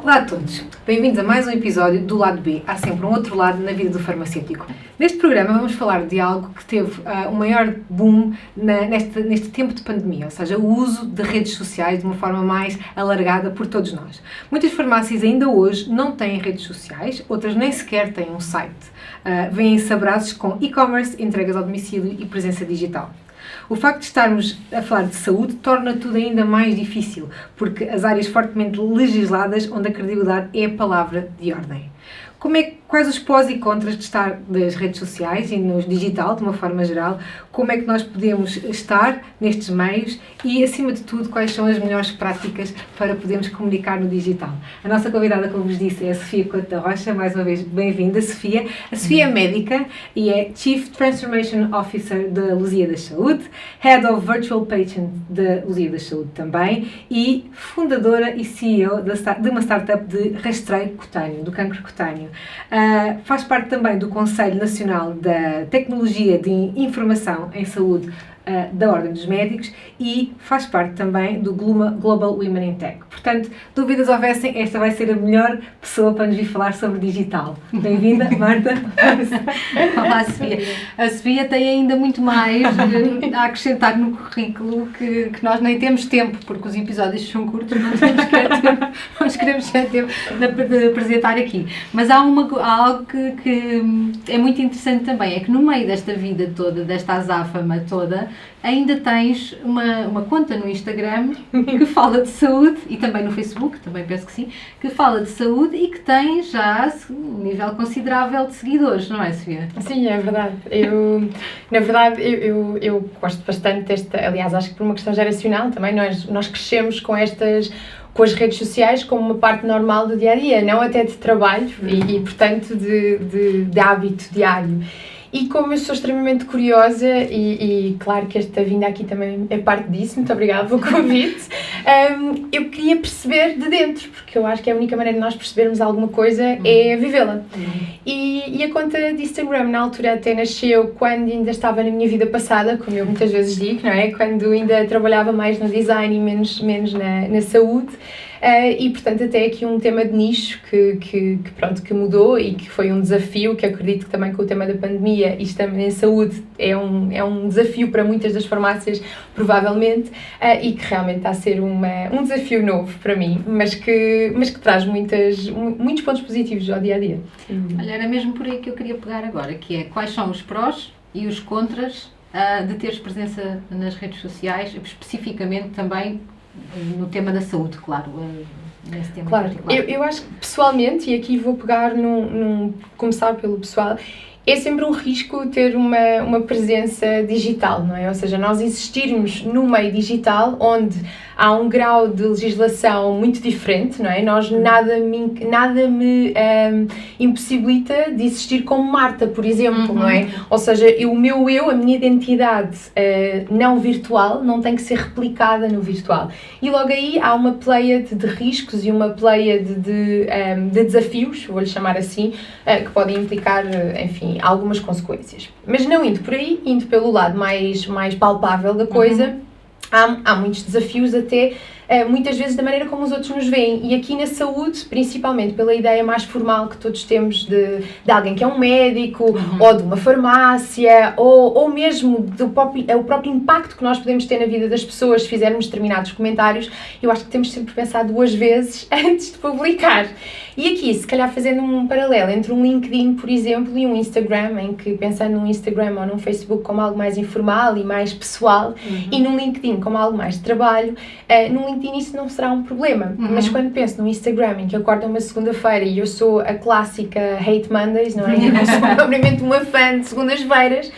Olá a todos, bem-vindos a mais um episódio do Lado B. Há sempre um outro lado na vida do farmacêutico. Neste programa vamos falar de algo que teve o maior boom neste tempo de pandemia, ou seja, o uso de redes sociais de uma forma mais alargada por todos nós. Muitas farmácias ainda hoje não têm redes sociais, outras nem sequer têm um site. Vêm-se abraços com e-commerce, entregas ao domicílio e presença digital. O facto de estarmos a falar de saúde torna tudo ainda mais difícil, porque as áreas fortemente legisladas onde a credibilidade é a palavra de ordem. Quais os pós e contras de estar nas redes sociais e no digital, de uma forma geral? Como é que nós podemos estar nestes meios e, acima de tudo, quais são as melhores práticas para podermos comunicar no digital? A nossa convidada, como vos disse, é a Sofia Couto da Rocha. Mais uma vez, bem-vinda, Sofia. A Sofia é médica e é Chief Transformation Officer da Lusíadas Saúde, Head of Virtual Patient da Lusíadas Saúde também e fundadora e CEO de uma startup de rastreio cutâneo, do cancro cutâneo. Faz parte também do Conselho Nacional da Tecnologia de Informação em Saúde da Ordem dos Médicos e faz parte também do Global Women in Tech. Portanto, dúvidas houvessem, esta vai ser a melhor pessoa para nos vir falar sobre digital. Bem-vinda, Marta. Olá, Sofia. A Sofia tem ainda muito mais a acrescentar no currículo que nós nem temos tempo, porque os episódios são curtos, não temos tempo, nós queremos ter tempo de apresentar aqui. Mas há algo que é muito interessante também, é que no meio desta vida toda, desta azáfama toda, ainda tens uma conta no Instagram que fala de saúde e também no Facebook, também penso que sim, que fala de saúde e que tem já um nível considerável de seguidores, não é, Sofia? Sim, é verdade. Eu gosto bastante desta, aliás, acho que por uma questão geracional também, nós crescemos com as redes sociais como uma parte normal do dia-a-dia, não até de trabalho e portanto, de hábito diário. E como eu sou extremamente curiosa e claro que esta vinda aqui também é parte disso, muito obrigada pelo convite, eu queria perceber de dentro, porque eu acho que a única maneira de nós percebermos alguma coisa é vivê-la. E a conta de Instagram na altura até nasceu quando ainda estava na minha vida passada, como eu muitas vezes digo, não é? Quando ainda trabalhava mais no design e menos na saúde. E portanto até aqui um tema de nicho que mudou e que foi um desafio, que acredito que também com o tema da pandemia e também em saúde é um desafio para muitas das farmácias provavelmente, e que realmente está a ser um desafio novo para mim, mas que traz muitos pontos positivos ao dia-a-dia. Olha, era mesmo por aí que eu queria pegar agora, que é quais são os prós e os contras de teres presença nas redes sociais, especificamente também no tema da saúde, claro, nesse tema claro, particular. Eu acho que pessoalmente, e aqui vou pegar começar pelo pessoal, é sempre um risco ter uma presença digital, não é? Ou seja, nós existirmos no meio digital, onde há um grau de legislação muito diferente, não é? Nada me impossibilita de existir como Marta, por exemplo, não é? Ou seja, a minha identidade não virtual não tem que ser replicada no virtual. E logo aí há uma pleiade de riscos e uma pleiade de desafios, vou-lhe chamar assim, que podem implicar, enfim, algumas consequências. Mas não indo por aí, indo pelo lado mais palpável da coisa, há muitos desafios até, muitas vezes da maneira como os outros nos veem, e aqui na saúde, principalmente pela ideia mais formal que todos temos de alguém que é um médico, ou de uma farmácia, ou mesmo o próprio impacto que nós podemos ter na vida das pessoas se fizermos determinados comentários. Eu acho que temos sempre pensado 2 vezes antes de publicar. E aqui, se calhar fazendo um paralelo entre um LinkedIn, por exemplo, e um Instagram, em que pensando num Instagram ou num Facebook como algo mais informal e mais pessoal, e num LinkedIn como algo mais de trabalho, num LinkedIn isso não será um problema. Mas quando penso num Instagram em que acordo uma segunda-feira e eu sou a clássica Hate Mondays, não é? Eu não sou propriamente uma fã de segundas-feiras,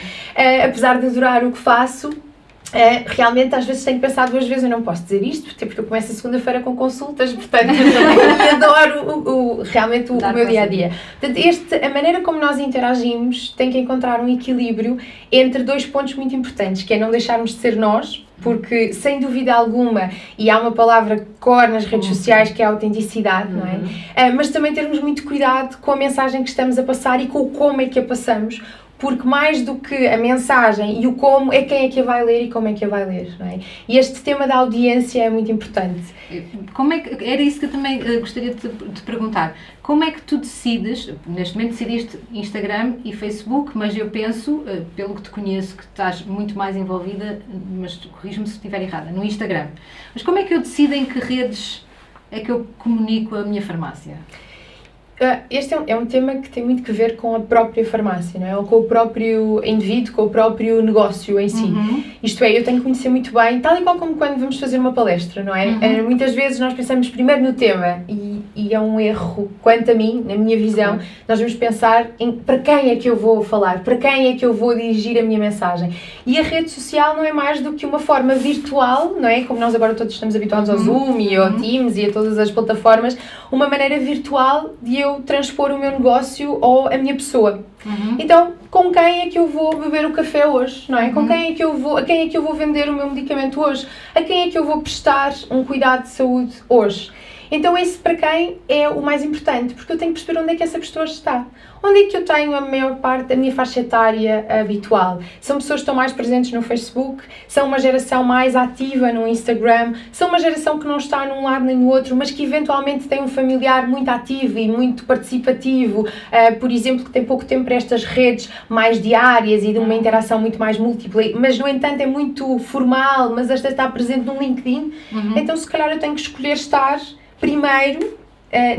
apesar de adorar o que faço, realmente às vezes tenho que pensar 2 vezes, eu não posso dizer isto, porque eu começo a segunda-feira com consultas, portanto, e adoro realmente o meu dia-a-dia. Portanto, a maneira como nós interagimos tem que encontrar um equilíbrio entre 2 pontos muito importantes, que é não deixarmos de ser nós, porque sem dúvida alguma, e há uma palavra core nas redes sociais que é a autenticidade, não é? Mas também termos muito cuidado com a mensagem que estamos a passar e com o como é que a passamos, porque mais do que a mensagem e o como, é quem é que a vai ler e como é que a vai ler, não é? E este tema da audiência é muito importante. Como é que, era isso que eu também gostaria de te perguntar. Como é que tu decides, neste momento decidiste Instagram e Facebook, mas eu penso, pelo que te conheço, que estás muito mais envolvida, mas corrijo-me se estiver errada, no Instagram. Mas como é que eu decido em que redes é que eu comunico a minha farmácia? Este é um tema que tem muito que ver com a própria farmácia, não é? Ou com o próprio indivíduo, com o próprio negócio em si. Isto é, eu tenho que conhecer muito bem, tal e qual como quando vamos fazer uma palestra, não é? Muitas vezes nós pensamos primeiro no tema e é um erro, quanto a mim, na minha visão, nós vamos pensar em para quem é que eu vou falar, para quem é que eu vou dirigir a minha mensagem. E a rede social não é mais do que uma forma virtual, não é? Como nós agora todos estamos habituados ao Zoom e ao Teams e a todas as plataformas, uma maneira virtual de eu transpor o meu negócio ou a minha pessoa. Então, com quem é que eu vou beber o café hoje, não é? Com quem é que eu vou, a quem é que eu vou vender o meu medicamento hoje? A quem é que eu vou prestar um cuidado de saúde hoje? Então esse para quem é o mais importante, porque eu tenho que perceber onde é que essa pessoa está. Onde é que eu tenho a maior parte da minha faixa etária habitual? São pessoas que estão mais presentes no Facebook? São uma geração mais ativa no Instagram? São uma geração que não está num lado nem no outro, mas que eventualmente tem um familiar muito ativo e muito participativo, por exemplo, que tem pouco tempo para estas redes mais diárias e de uma interação muito mais múltipla, mas no entanto é muito formal, mas esta está presente no LinkedIn. Então se calhar eu tenho que escolher estar primeiro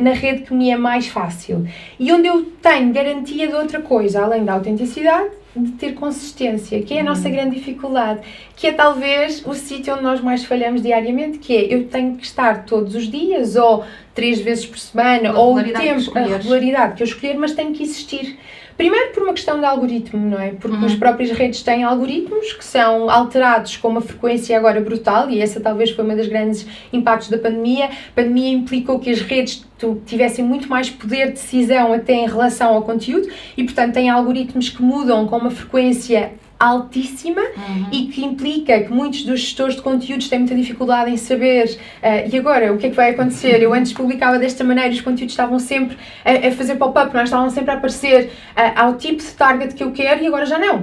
na rede que me é mais fácil e onde eu tenho garantia de outra coisa, além da autenticidade, de ter consistência, que é a nossa grande dificuldade, que é talvez o sítio onde nós mais falhamos diariamente, que é eu tenho que estar todos os dias ou 3 vezes por semana ou o tempo, a regularidade que eu escolher, mas tenho que existir. Primeiro por uma questão de algoritmo, não é? Porque as próprias redes têm algoritmos que são alterados com uma frequência agora brutal e essa talvez foi uma das grandes impactos da pandemia. A pandemia implicou que as redes tivessem muito mais poder de decisão até em relação ao conteúdo e, portanto, têm algoritmos que mudam com uma frequência altíssima e que implica que muitos dos gestores de conteúdos têm muita dificuldade em saber e agora o que é que vai acontecer? Eu antes publicava desta maneira, os conteúdos estavam sempre a fazer pop-up, não estavam sempre a aparecer ao tipo de target que eu quero e agora já não,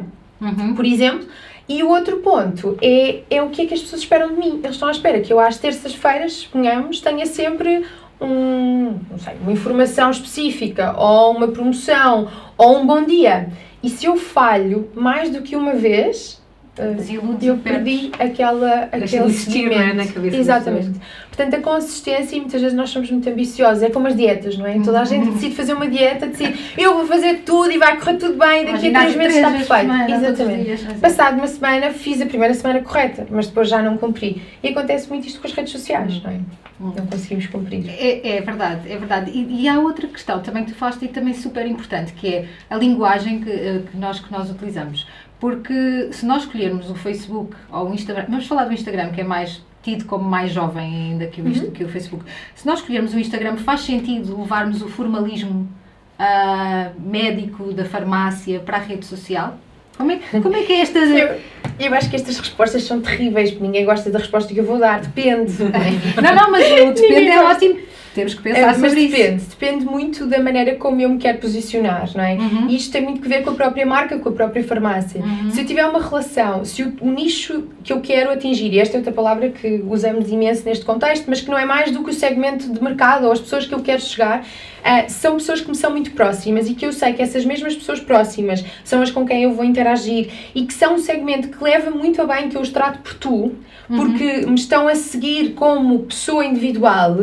por exemplo. E o outro ponto é o que é que as pessoas esperam de mim. Eles estão à espera que eu às terças-feiras, suponhamos, tenha sempre uma informação específica ou uma promoção ou um bom dia. E se eu falho mais do que uma vez, eu perdi aquele seguimento. Na cabeça. Exatamente. Portanto, a consistência, e muitas vezes nós somos muito ambiciosos, é como as dietas, não é? Toda a gente decide fazer uma dieta, decide, eu vou fazer tudo e vai correr tudo bem, daqui a 3 meses está perfeito. Exatamente. Passado uma semana, fiz a primeira semana correta, mas depois já não cumpri. E acontece muito isto com as redes sociais, não é? Não conseguimos cumprir. É verdade, é verdade. E há outra questão também que tu falaste e também super importante, que é a linguagem que nós utilizamos. Porque se nós escolhermos o Facebook ou o Instagram, vamos falar do Instagram, que é mais tido como mais jovem ainda que o Facebook. Se nós escolhermos o Instagram, faz sentido levarmos o formalismo médico da farmácia para a rede social? Como é que é esta... Eu acho que estas respostas são terríveis, porque ninguém gosta da resposta que eu vou dar, depende. Não, mas o depende é ótimo. Temos que pensar sobre isso. Depende muito da maneira como eu me quero posicionar, não é? E isto tem muito que ver com a própria marca, com a própria farmácia. Se eu tiver uma relação, se o nicho que eu quero atingir, e esta é outra palavra que usamos imenso neste contexto, mas que não é mais do que o segmento de mercado ou as pessoas que eu quero chegar, são pessoas que me são muito próximas e que eu sei que essas mesmas pessoas próximas são as com quem eu vou interagir e que são um segmento que leva muito a bem que eu os trato por tu, porque me estão a seguir como pessoa individual,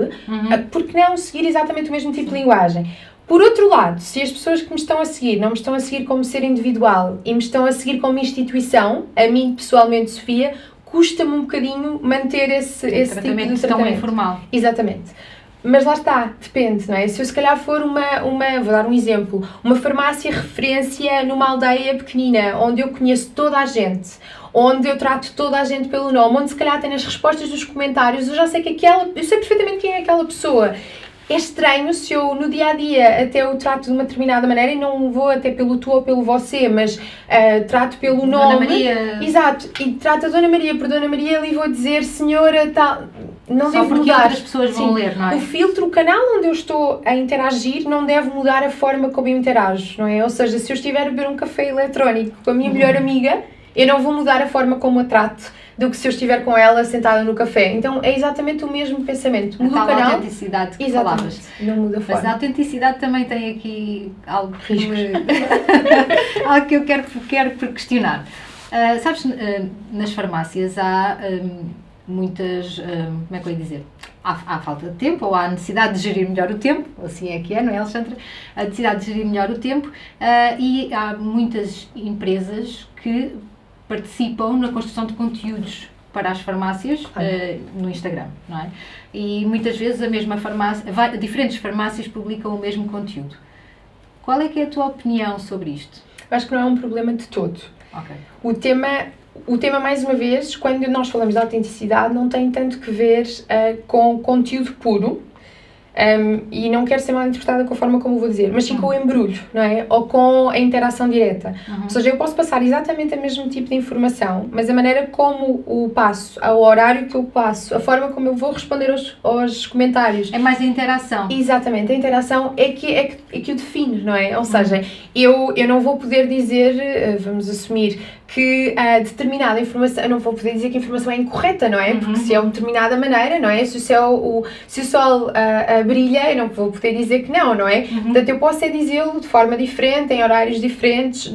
porque não seguir exatamente o mesmo tipo de linguagem. Por outro lado, se as pessoas que me estão a seguir não me estão a seguir como ser individual e me estão a seguir como instituição, a mim pessoalmente, Sofia, custa-me um bocadinho manter esse tipo de tratamento tão informal. Exatamente. Mas lá está, depende, não é? Se eu se calhar for vou dar um exemplo, uma farmácia referência numa aldeia pequenina, onde eu conheço toda a gente, onde eu trato toda a gente pelo nome, onde se calhar tem as respostas dos comentários, eu já sei eu sei perfeitamente quem é aquela pessoa. É estranho se eu no dia-a-dia até o trato de uma determinada maneira e não vou até pelo tu ou pelo você, mas trato pelo Dona nome. Maria. Exato, e trato a Dona Maria por Dona Maria e vou dizer senhora tal... não Só devo porque mudar. outras pessoas vão ler, não é? O filtro, o canal onde eu estou a interagir não deve mudar a forma como eu interajo, não é? Ou seja, se eu estiver a beber um café eletrónico com a minha melhor amiga, eu não vou mudar a forma como a trato do que se eu estiver com ela sentada no café. Então é exatamente o mesmo pensamento. Muda o canal. Autenticidade que Exatamente. falavas. Não muda a Mas forma. a autenticidade também tem aqui algo que, Riscos. algo que eu quero questionar. Sabes, nas farmácias há muitas, como é que eu ia dizer? Há falta de tempo, ou há necessidade de gerir melhor o tempo, assim é que é, não é, Alexandra? A necessidade de gerir melhor o tempo, e há muitas empresas que participam na construção de conteúdos para as farmácias no Instagram, não é? E muitas vezes a mesma farmácia, diferentes farmácias publicam o mesmo conteúdo. Qual é que é a tua opinião sobre isto? Eu acho que não é um problema de todo. Ok. O tema, mais uma vez, quando nós falamos de autenticidade, não tem tanto que ver com conteúdo puro, e não quero ser mal interpretada com a forma como eu vou dizer, mas sim com o embrulho, não é? Ou com a interação direta. Ou seja, eu posso passar exatamente o mesmo tipo de informação, mas a maneira como o passo, o horário que eu passo, a forma como eu vou responder aos comentários. É mais a interação. Exatamente, a interação é que o define, não é? Ou seja, eu não vou poder dizer, vamos assumir, que determinada informação, eu não vou poder dizer que a informação é incorreta, não é? Porque se é uma determinada maneira, não é? Se o sol brilha, eu não vou poder dizer que não é? Portanto, eu posso dizê-lo de forma diferente, em horários diferentes,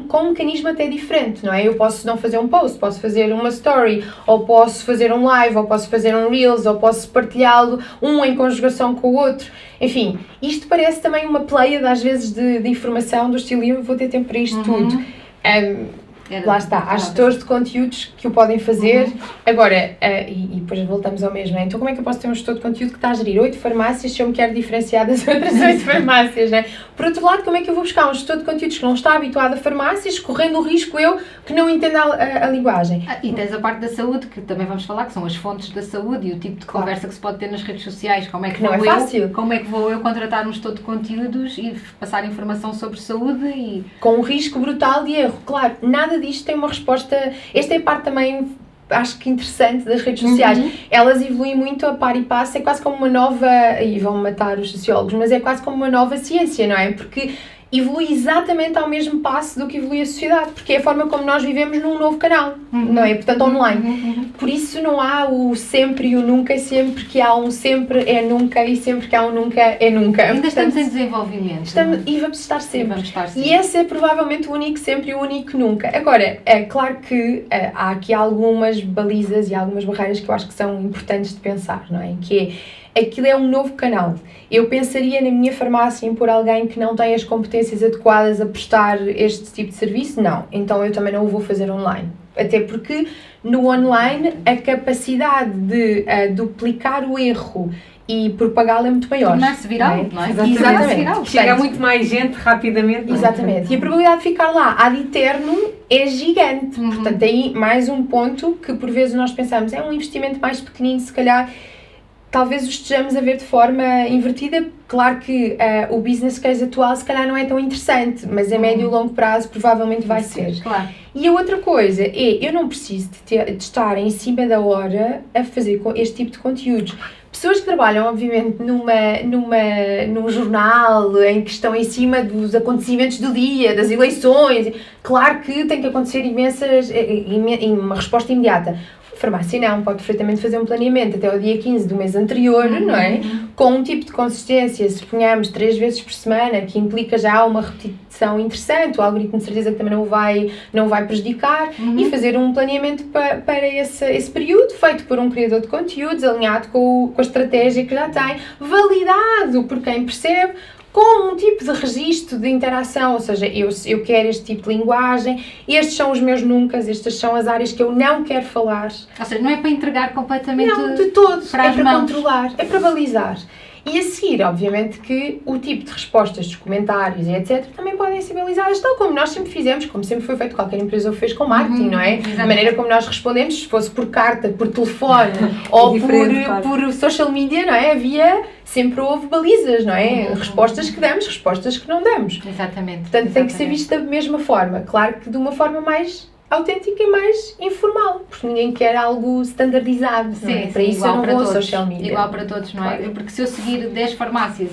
com um mecanismo até diferente, não é? Eu posso não fazer um post, posso fazer uma story, ou posso fazer um live, ou posso fazer um reels, ou posso partilhá-lo, um em conjugação com o outro. Enfim, isto parece também uma pleiade, às vezes, de informação do estilo, eu vou ter tempo para isto tudo. Lá está, há gestores de conteúdos que o podem fazer. Agora, e depois voltamos ao mesmo, né? Então como é que eu posso ter um gestor de conteúdo que está a gerir 8 farmácias se eu me quero diferenciar das outras 8 farmácias, né? Por outro lado, como é que eu vou buscar um gestor de conteúdos que não está habituado a farmácias, correndo o risco eu que não entenda a linguagem? E tens a parte da saúde, que também vamos falar, que são as fontes da saúde e o tipo de conversa que se pode ter nas redes sociais. Como é que não é fácil. Como é que vou eu contratar um gestor de conteúdos e passar informação sobre saúde e... Com um risco brutal de erro. Claro, nada disto tem uma resposta. Esta é a parte também, acho que interessante, das redes sociais. Elas evoluem muito a par e passo, é quase como uma nova, e vão matar os sociólogos, mas é quase como uma nova ciência, não é? Porque evolui exatamente ao mesmo passo do que evolui a sociedade, porque é a forma como nós vivemos num novo canal, não é? Portanto, online. Por isso não há o sempre e o nunca, sempre que há um sempre é nunca e sempre que há um nunca é nunca. Ainda Portanto, estamos em desenvolvimento. E vamos estar sempre. E esse é provavelmente o único sempre e o único nunca. Agora, é claro que há aqui algumas balizas e algumas barreiras que eu acho que são importantes de pensar, não é? Que aquilo é um novo canal. Eu pensaria na minha farmácia em pôr alguém que não tem as competências adequadas a prestar este tipo de serviço? Não. Então eu também não o vou fazer online. Até porque no online a capacidade de duplicar o erro e propagá-lo é muito maior. Tornar-se viral, não é? Exatamente. Chega a muito mais gente rapidamente. Não é? Exatamente. E a probabilidade de ficar lá ad eterno é gigante. Portanto, aí mais um ponto que por vezes nós pensamos, é um investimento mais pequenino, se calhar talvez o estejamos a ver de forma invertida. Claro que o business case atual se calhar não é tão interessante, mas a médio e longo prazo provavelmente vai ser. Claro. E a outra coisa é, eu não preciso de estar em cima da hora a fazer este tipo de conteúdos. Pessoas que trabalham, obviamente, num jornal em que estão em cima dos acontecimentos do dia, das eleições, claro que tem que acontecer uma resposta imediata. Farmácia não, pode perfeitamente fazer um planeamento até o dia 15 do mês anterior, não é? Com um tipo de consistência, se ponhamos 3 vezes por semana, que implica já uma repetição interessante, o algoritmo de certeza que também não vai prejudicar, e fazer um planeamento para esse período, feito por um criador de conteúdos, alinhado com a estratégia que já tem, validado por quem percebe, com um tipo de registro de interação, ou seja, eu quero este tipo de linguagem, estes são os meus nuncas, estas são as áreas que eu não quero falar. Ou seja, não é para entregar completamente não, de todo, para as para mãos. Controlar, é para balizar. E a seguir, obviamente, que o tipo de respostas dos comentários e etc. também podem ser balizadas, tal como nós sempre fizemos, como sempre foi feito, qualquer empresa o fez com marketing, não é? Exatamente. A maneira como nós respondemos, se fosse por carta, por telefone ou por social media, não é? Sempre houve balizas, não é? Respostas que damos, respostas que não damos. Exatamente. Portanto, tem que ser visto da mesma forma. Claro que de uma forma mais autêntica e mais informal, porque ninguém quer algo standardizado, não é? Para isso eu não vou ao social media. Igual para todos, não é? Claro. Porque se eu seguir 10 farmácias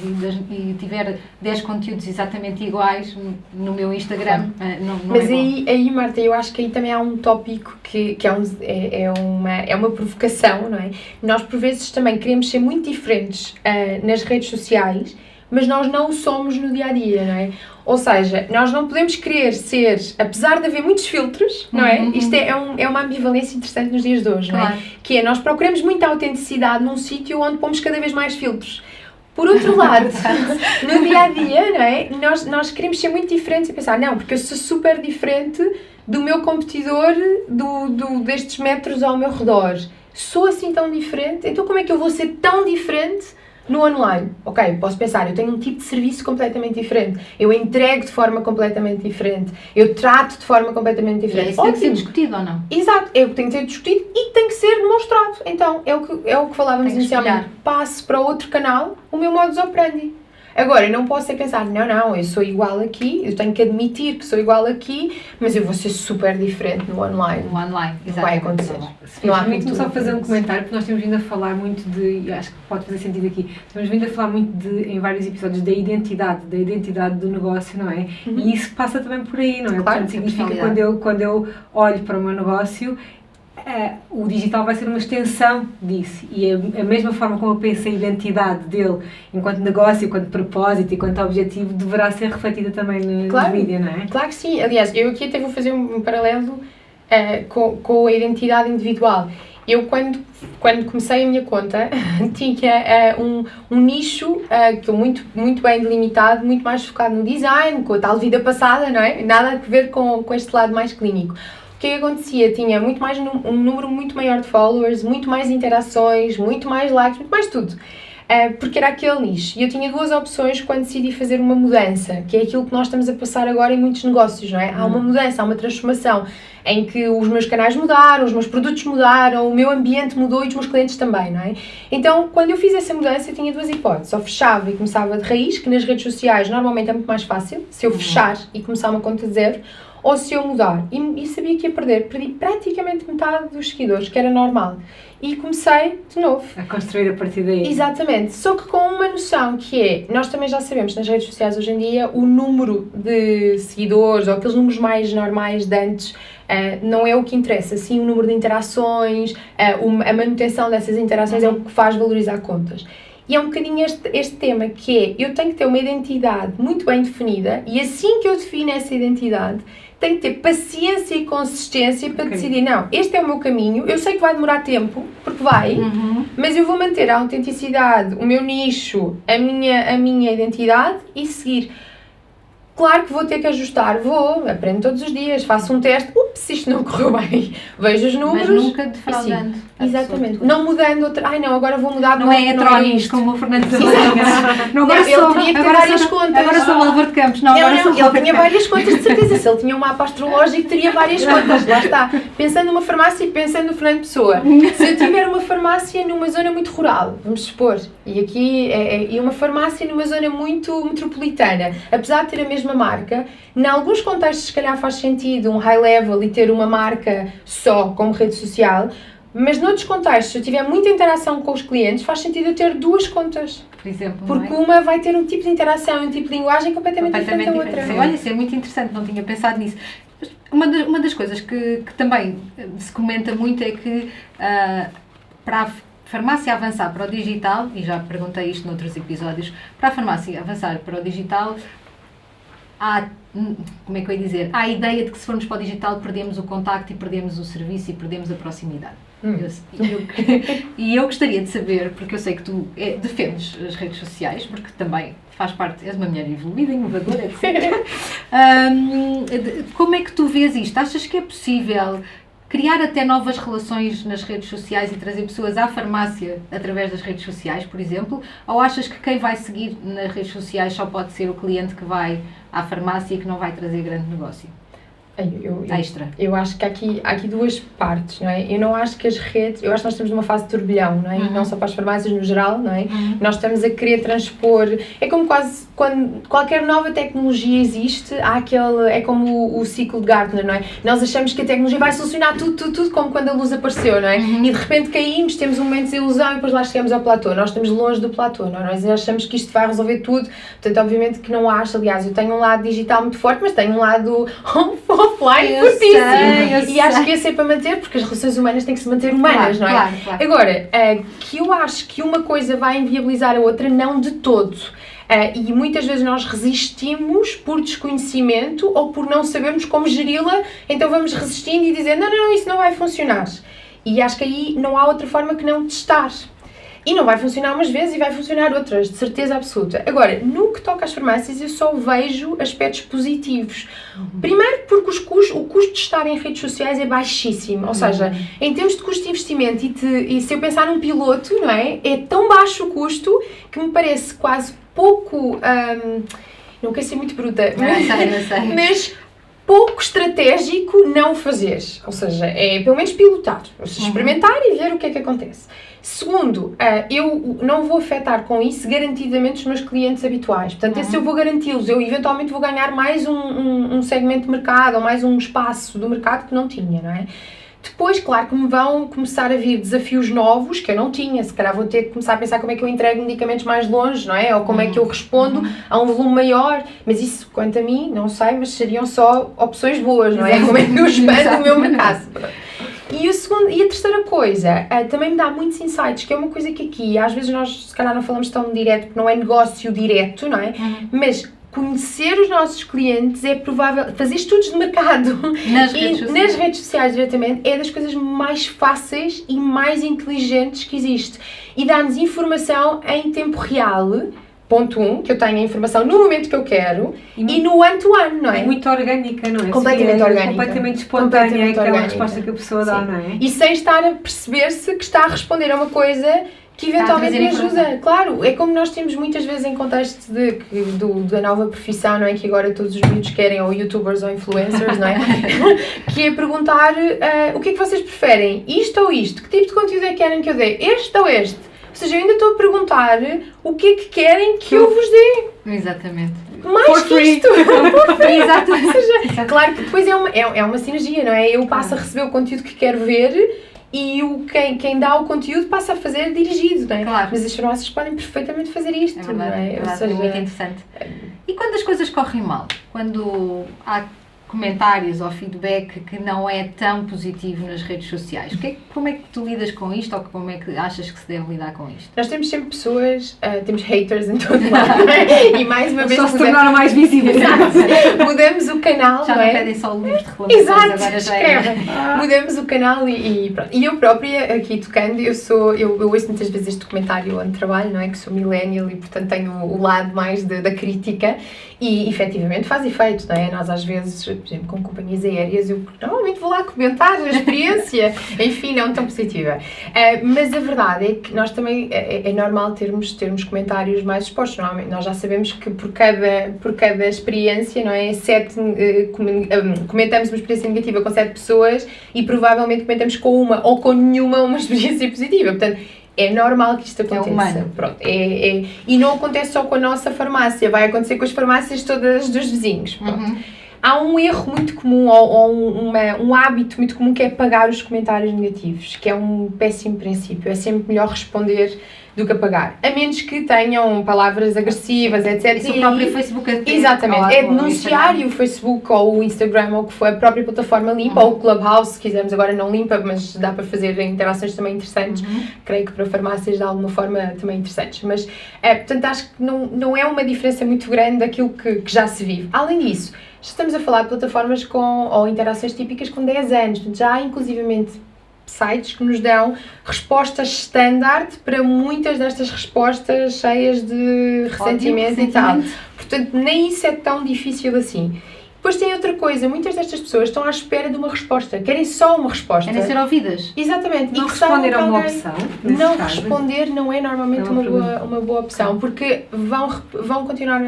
e tiver 10 conteúdos exatamente iguais no meu Instagram, não Mas é bom. aí, Marta, eu acho que aí também há um tópico que é uma provocação, não é? Nós, por vezes, também queremos ser muito diferentes nas redes sociais, mas nós não o somos no dia-a-dia, não é? Ou seja, nós não podemos querer ser, apesar de haver muitos filtros, não é? Isto é uma ambivalência interessante nos dias de hoje, não é? Claro. Que é, nós procuramos muita autenticidade num sítio onde pomos cada vez mais filtros. Por outro lado, no dia-a-dia, não é? Nós queremos ser muito diferentes e pensar, não, porque eu sou super diferente do meu competidor destes metros ao meu redor. Sou assim tão diferente, então como é que eu vou ser tão diferente no online? Ok, posso pensar, eu tenho um tipo de serviço completamente diferente, eu entrego de forma completamente diferente, eu trato de forma completamente diferente. Isso tem que ser discutido ou não? Exato, é o que tem que ser discutido e tem que ser demonstrado. Então, é o que falávamos Tem que inicialmente. espelhar. Passo para outro canal o meu modus operandi. Agora, eu não posso pensar, não, eu sou igual aqui, eu tenho que admitir que sou igual aqui, mas eu vou ser super diferente no online. No online, Não vai exatamente. acontecer. Não há muito só fazer um comentário, porque nós temos vindo a falar muito e acho que pode fazer sentido aqui, temos vindo a falar muito em vários episódios da identidade do negócio, não é? E isso passa também por aí, não é? Claro, Portanto, significa que quando eu olho para o meu negócio, o digital vai ser uma extensão disso, e a mesma forma como eu penso a identidade dele enquanto negócio, enquanto propósito, enquanto objetivo, deverá ser refletida também no vídeo, não é? Claro que sim. Aliás, eu aqui até vou fazer um paralelo com a identidade individual. Eu, quando comecei a minha conta, tinha um nicho que eu muito bem delimitado, muito mais focado no design, com a tal vida passada, não é? Nada a ver com este lado mais clínico. O que acontecia? Tinha um número muito maior de followers, muito mais interações, muito mais likes, muito mais tudo. Porque era aquele nicho. E eu tinha duas opções quando decidi fazer uma mudança, que é aquilo que nós estamos a passar agora em muitos negócios, não é? Há uma mudança, há uma transformação, em que os meus canais mudaram, os meus produtos mudaram, o meu ambiente mudou e os meus clientes também, não é? Então, quando eu fiz essa mudança, eu tinha duas hipóteses. Ou fechava e começava de raiz, que nas redes sociais normalmente é muito mais fácil, se eu fechar e começar uma conta de zero, ou se eu mudar. E sabia que ia perdi praticamente metade dos seguidores, que era normal. E comecei de novo. A construir a partir daí. Exatamente. Só que com uma noção que é, nós também já sabemos nas redes sociais hoje em dia, o número de seguidores, ou aqueles números mais normais de antes, não é o que interessa. Sim, o número de interações, a manutenção dessas interações é o que faz valorizar contas. E é um bocadinho este tema, que é, eu tenho que ter uma identidade muito bem definida, e assim que eu defino essa identidade, tenho que ter paciência e consistência para decidir, não, este é o meu caminho, eu sei que vai demorar tempo, porque vai, mas eu vou manter a autenticidade, o meu nicho, a minha identidade e seguir. Claro que vou ter que ajustar, aprendo todos os dias, faço um teste, isto não correu bem, vejo os números. Mas nunca defraudando. Exatamente, não mudando agora vou mudar de não novo, é heterónimos como o Fernando Silva. Ele teria que ter várias contas. Agora sou o Álvaro de Campos, ele tinha várias contas, de certeza. Se ele tinha um mapa astrológico, teria várias contas, lá está. Pensando numa farmácia e pensando no Fernando Pessoa. Se eu tiver uma farmácia numa zona muito rural, vamos supor, e aqui e uma farmácia numa zona muito metropolitana, apesar de ter a mesma marca, em alguns contextos se calhar faz sentido um high level e ter uma marca só como rede social, mas noutros contextos, se eu tiver muita interação com os clientes, faz sentido eu ter duas contas. Por exemplo, porque uma vai ter um tipo de interação, um tipo de linguagem completamente diferente da outra. Sim, olha, isso é muito interessante, não tinha pensado nisso. Uma das coisas que também se comenta muito é que para a farmácia avançar para o digital, e já perguntei isto noutros episódios, para a farmácia avançar para o digital, há a ideia de que se formos para o digital perdemos o contacto e perdemos o serviço e perdemos a proximidade. E eu gostaria de saber, porque eu sei que tu defendes as redes sociais, porque também faz parte, és uma mulher evoluída, inovadora, etc. Como é que tu vês isto? Achas que é possível criar até novas relações nas redes sociais e trazer pessoas à farmácia através das redes sociais, por exemplo? Ou achas que quem vai seguir nas redes sociais só pode ser o cliente que vai à farmácia e que não vai trazer grande negócio? extra. Eu acho que há aqui duas partes, não é? Eu não acho que as redes, eu acho que nós estamos numa fase de turbilhão, não é? Não só para as farmácias no geral, não é? Nós estamos a querer transpor, é como quase quando qualquer nova tecnologia existe, há é como o ciclo de Gartner, não é? Nós achamos que a tecnologia vai solucionar tudo, como quando a luz apareceu, não é? E de repente caímos, temos um momento de desilusão e depois lá chegamos ao platô. Nós estamos longe do platô, não é? Nós achamos que isto vai resolver tudo, portanto, obviamente que não acho. Aliás, eu tenho um lado digital muito forte, mas tenho um lado offline fortíssimo. E acho que esse é para manter, porque as relações humanas têm que se manter humanas, não é? Claro. Agora, que eu acho que uma coisa vai inviabilizar a outra, não de todo. E muitas vezes nós resistimos por desconhecimento ou por não sabermos como geri-la, então vamos resistindo e dizendo, não, isso não vai funcionar. E acho que aí não há outra forma que não testar. E não vai funcionar umas vezes e vai funcionar outras, de certeza absoluta. Agora, no que toca às farmácias, eu só vejo aspectos positivos. Primeiro, porque o custo de estar em redes sociais é baixíssimo. Ou seja, em termos de custo de investimento e se eu pensar num piloto, não é? É tão baixo o custo que me parece quase pouco... não quero ser muito bruta, mas pouco estratégico não fazer. Ou seja, é pelo menos pilotar. Experimentar e ver o que é que acontece. Segundo, eu não vou afetar com isso garantidamente os meus clientes habituais. Portanto, se eu vou garanti-los, eu eventualmente vou ganhar mais um segmento de mercado ou mais um espaço do mercado que não tinha, não é? Depois, claro que me vão começar a vir desafios novos que eu não tinha. Se calhar vou ter que começar a pensar como é que eu entrego medicamentos mais longe, não é? Ou como é que eu respondo a um volume maior. Mas isso, quanto a mim, não sei, mas seriam só opções boas, não é? Como é que eu expando o meu mercado. E a terceira coisa, também me dá muitos insights, que é uma coisa que aqui, às vezes nós se calhar não falamos tão direto, porque não é negócio direto, não é? Mas conhecer os nossos clientes é provável, fazer estudos de mercado nas redes sociais diretamente é das coisas mais fáceis e mais inteligentes que existe. E dá-nos informação em tempo real. Ponto 1, que eu tenho a informação no momento que eu quero e no one-to-one, não é? Muito orgânica, não é? Completamente orgânica. Completamente espontânea, aquela resposta que a pessoa dá, não é? E sem estar a perceber-se que está a responder a uma coisa que eventualmente me ajuda. Claro, é como nós temos muitas vezes em contexto da nova profissão, não é? Que agora todos os miúdos querem, ou youtubers ou influencers, não é? Que é perguntar o que é que vocês preferem? Isto ou isto? Que tipo de conteúdo é que querem que eu dê? Este ou este? Ou seja, eu ainda estou a perguntar o que é que querem que eu vos dê. Exatamente. Mais que isto. Exatamente. Ou seja, claro que depois é uma sinergia, não é? Eu passo a receber o conteúdo que quero ver e quem dá o conteúdo passa a fazer dirigido, não é? Claro. Mas as farmácias podem perfeitamente fazer isto, verdade, não é? Ou seja, é muito interessante. E quando as coisas correm mal? Quando há comentários ou feedback que não é tão positivo nas redes sociais, como é que tu lidas com isto ou como é que achas que se deve lidar com isto? Nós temos sempre pessoas, temos haters em todo lado, não é? E mais uma vez só se tornaram mais visíveis. Mudamos o canal, já não é? pedem só o livro de reclamações. Exato, agora já é. Mudamos o canal e pronto. E eu própria, aqui tocando, eu ouço muitas vezes este documentário onde trabalho, não é? Que sou millennial e portanto tenho o lado mais da crítica e efetivamente faz efeito, não é? Nós às vezes, por exemplo, com companhias aéreas, eu normalmente vou lá comentar a experiência, enfim, não tão positiva. Mas a verdade é que nós também, é normal termos comentários mais expostos. Normalmente nós já sabemos que por cada experiência, não é? Comentamos uma experiência negativa com 7 pessoas e provavelmente comentamos com uma ou com nenhuma uma experiência positiva. Portanto, é normal que isto aconteça. É humano. Pronto, e não acontece só com a nossa farmácia, vai acontecer com as farmácias todas dos vizinhos. Pronto. Há um erro muito comum, ou um hábito muito comum, que é apagar os comentários negativos, que é um péssimo princípio. É sempre melhor responder do que apagar. A menos que tenham palavras agressivas, etc. Isso o próprio Facebook exatamente. É denunciar, e o Facebook ou o Instagram ou o que for, a própria plataforma limpa, ou o Clubhouse, se quisermos agora não limpa, mas dá para fazer interações também interessantes. Creio que para farmácias de alguma forma também interessantes. Mas, portanto, acho que não é uma diferença muito grande daquilo que já se vive. Além disso, estamos a falar de plataformas ou interações típicas com 10 anos. Portanto, já há inclusivamente sites que nos dão respostas standard para muitas destas respostas cheias de ressentimento e tal. Portanto, nem isso é tão difícil assim. Depois tem outra coisa, muitas destas pessoas estão à espera de uma resposta, querem só uma resposta. Querem ser ouvidas. Exatamente. Não e que saibam responder que a uma alguém- opção. Não responder não é normalmente Não é uma uma boa opção, porque vão continuar.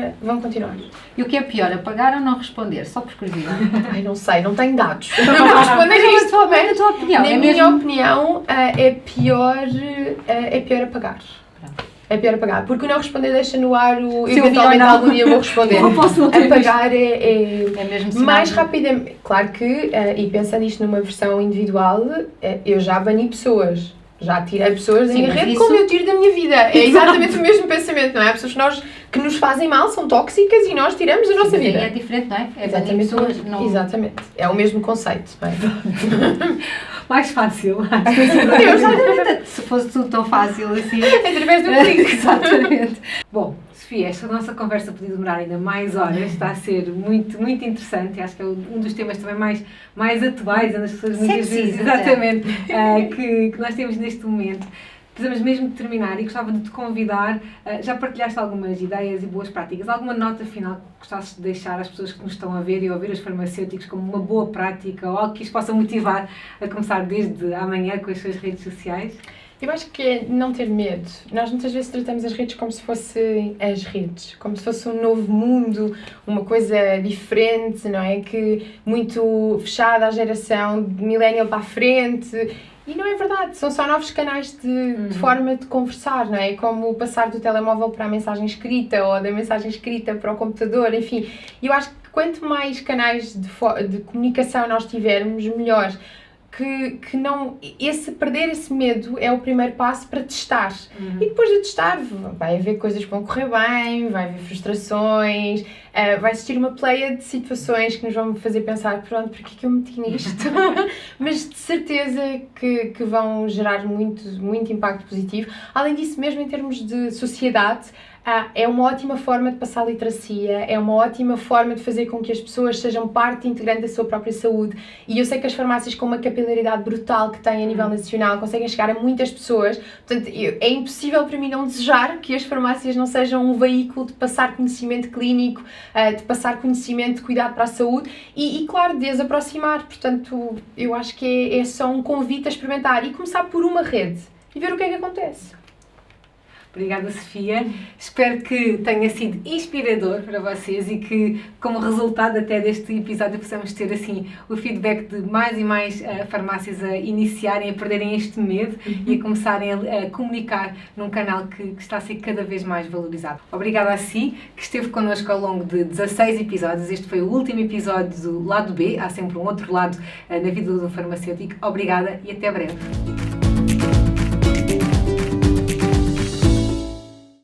E o que é pior, apagar ou não responder? Só por curiosidade. Ai, não sei, não tenho dados para responder a isto. Na tua opinião, Na é minha mesmo... opinião, é pior apagar. É pior apagar, porque o não responder deixa no ar o Se eu vi ou eventualmente não. algum dia vou responder. Não posso não ter Apagar É mesmo sinal mais de- rapidamente. Claro que, e pensando isto numa versão individual, eu já bani pessoas. Já tirei pessoas da Sim, minha mas rede isso- como eu tiro da minha vida. É exatamente o mesmo pensamento, não é? Há pessoas que nos fazem mal, são tóxicas e nós tiramos da nossa Sim, vida. é diferente, não é? É banir Exatamente, pessoas, não... exatamente. É o mesmo conceito. Não é? Mais fácil. Se fosse tudo tão fácil assim... Através do clique. Exatamente. Bom, Sofia, esta nossa conversa podia demorar ainda mais horas, está a ser muito, muito interessante, acho que é um dos temas também mais atuais, onde as pessoas muitas Sexy, vezes, até. exatamente, que nós temos neste momento. Precisamos mesmo de terminar e gostava de te convidar, já partilhaste algumas ideias e boas práticas, alguma nota final que gostasses de deixar às pessoas que nos estão a ver e a ouvir os farmacêuticos como uma boa prática ou algo que os possa motivar a começar desde amanhã com as suas redes sociais? Eu acho que é não ter medo. Nós muitas vezes tratamos as redes como se fossem as redes, como se fosse um novo mundo, uma coisa diferente, não é? Que muito fechada à geração de millennial para a frente. E não é verdade, são só novos canais de forma de conversar, não é? Como passar do telemóvel para a mensagem escrita ou da mensagem escrita para o computador, enfim. E eu acho que quanto mais canais de comunicação nós tivermos, melhor. Que não, perder esse medo é o primeiro passo para testar. E depois de testar, vai haver coisas que vão correr bem, vai haver frustrações, vai existir uma pleia de situações que nos vão fazer pensar, pronto, porque é que eu meti nisto? Mas de certeza que vão gerar muito impacto positivo. Além disso, mesmo em termos de sociedade, é uma ótima forma de passar literacia, é uma ótima forma de fazer com que as pessoas sejam parte integrante da sua própria saúde. E eu sei que as farmácias, com uma capilaridade brutal que têm a nível nacional, conseguem chegar a muitas pessoas. Portanto, é impossível para mim não desejar que as farmácias não sejam um veículo de passar conhecimento clínico, de passar conhecimento de cuidado para a saúde e claro, de as aproximar. Portanto, eu acho que é só um convite a experimentar e começar por uma rede e ver o que é que acontece. Obrigada, Sofia. Espero que tenha sido inspirador para vocês e que, como resultado até deste episódio, possamos ter assim o feedback de mais e mais farmácias a iniciarem, a perderem este medo e a começarem a comunicar num canal que está a ser cada vez mais valorizado. Obrigada a si, que esteve connosco ao longo de 16 episódios. Este foi o último episódio do Lado B. Há sempre um outro lado na vida do farmacêutico. Obrigada e até breve.